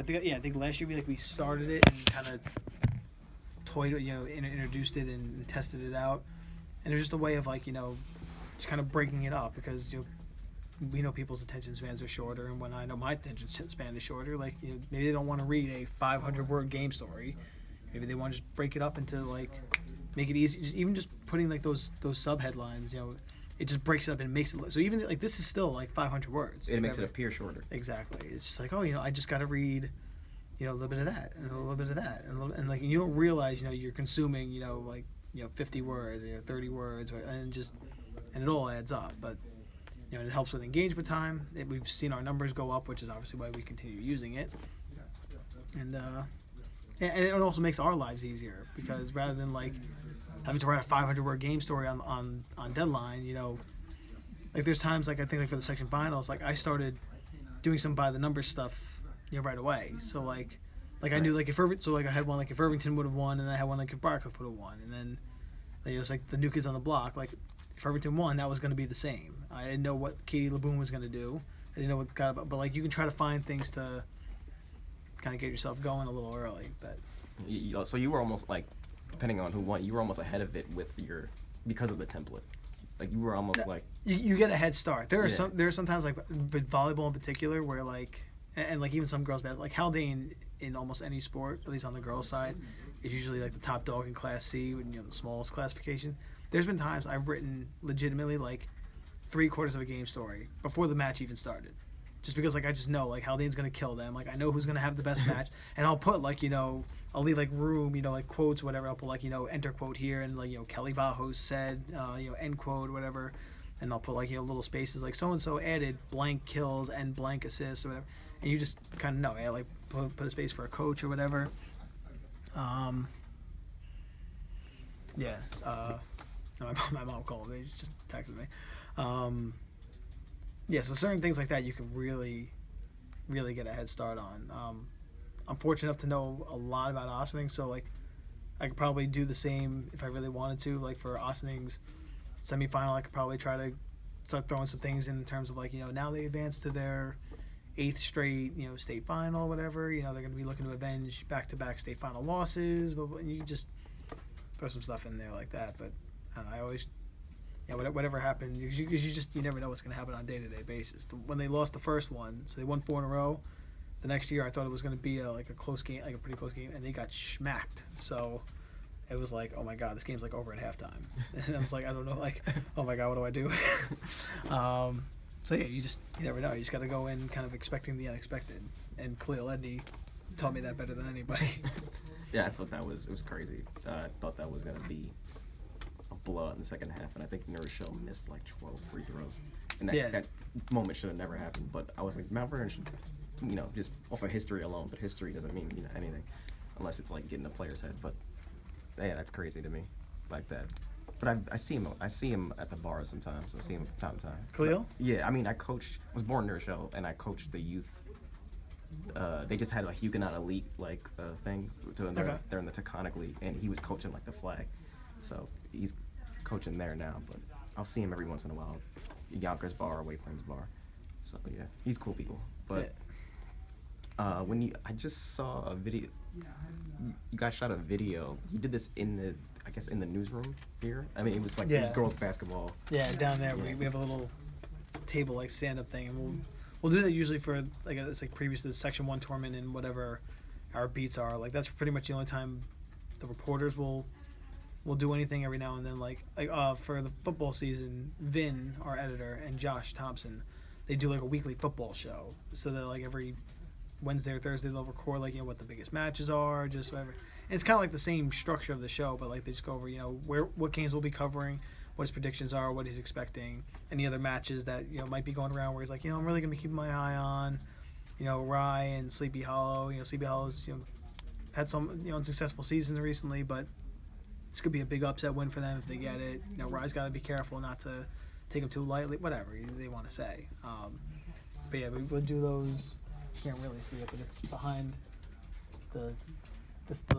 I think last year we started it and kind of toyed, introduced it and tested it out, and it was just a way of just kind of breaking it up because we know people's attention spans are shorter, and when I know my attention span is shorter, maybe they don't want to read a 500-word game story, maybe they want to just break it up into make it easy, even just putting those sub headlines, it just breaks it up and makes it so even this is still 500 words. It makes it appear shorter. Exactly. It's just I just got to read, a little bit of that and a little bit of that and you don't realize you're consuming 50 words, 30 words, and it all adds up. But it helps with engagement time. We've seen our numbers go up, which is obviously why we continue using it. And it also makes our lives easier because rather than having to write a 500-word game story on deadline, there's times I think for the section finals, I started doing some by the numbers stuff, right away. So I knew if I had one if Irvington would have won, and then I had one if Briarcliff would have won, and then it was the new kids on the block. If Irvington won, that was going to be the same. I didn't know what Katie LeBoon was going to do. I didn't know what got about, but you can try to find things to kind of get yourself going a little early. But so you were almost depending on who won, you were almost ahead of it because of the template. You were almost you get a head start. There are sometimes with volleyball in particular where and even some girls Haldane in almost any sport, at least on the girls' side, is usually the top dog in Class C, with the smallest classification. There's been times I've written legitimately 3/4 of a game story before the match even started, just because I just know Haldane's gonna kill them. I know who's gonna have the best match, and I'll put I'll leave room, quotes, whatever. I'll put enter quote here, and Kelly Vajos said, end quote, whatever, and I'll put little spaces so and so added blank kills and blank assists or whatever, and you just kind of know, put a space for a coach or whatever. My mom called me, she just texted me. So certain things like that you can really, really get a head start on. I'm fortunate enough to know a lot about Ossining, so I could probably do the same if I really wanted to. For Ossining's semifinal, I could probably try to start throwing some things in terms of now they advance to their 8th straight state final, whatever. They're going to be looking to avenge back-to-back state final losses, but you can just throw some stuff in there like that. But I always. Whatever happened, because you never know what's going to happen on a day-to-day basis. When they lost the first one, so they won 4 in a row. The next year, I thought it was going to be a close game, a pretty close game, and they got schmacked. So it was oh my god, this game's over at halftime. And I was I don't know, oh my god, what do I do? So yeah, you never know. You just got to go in kind of expecting the unexpected. And Khalil Edney taught me that better than anybody. Yeah, I thought it was crazy. I thought that was going to be a blowout in the second half, and I think Nurishel missed 12 free throws. And that moment should have never happened. But I was Mount Vernon should, just off of history alone. But history doesn't mean anything, unless it's getting a player's head. But yeah, that's crazy to me, that. But I see him at the bar sometimes. I see him from time to time. Khalil? Yeah, I was born in Nurishel, and I coached the youth. They just had Huguenot Elite thing. They're in the Taconic League, and he was coaching the flag. So he's coaching there now, but I'll see him every once in a while. Yonkers bar or Wayplains bar. So yeah, he's cool people. But I just saw a video. You guys shot a video. You did this in the newsroom here. It was it was girls basketball. Yeah, down there we have a little table stand-up thing, and we'll do that usually for it's previous to the Section 1 tournament and whatever our beats are. That's pretty much the only time the reporters will do anything. Every now and then, for the football season, Vin, our editor, and Josh Thompson, they do a weekly football show. So that every Wednesday or Thursday they'll record what the biggest matches are, just whatever. And it's kind of the same structure of the show, but they just go over what games we'll be covering, what his predictions are, what he's expecting, any other matches that might be going around where he's I'm really gonna be keeping my eye on, Rye and Sleepy Hollow. Sleepy Hollow's had some unsuccessful seasons recently, but this could be a big upset win for them if they get it. Rye's got to be careful not to take them too lightly, whatever they want to say. But yeah, we'll do those. You can't really see it, but it's behind this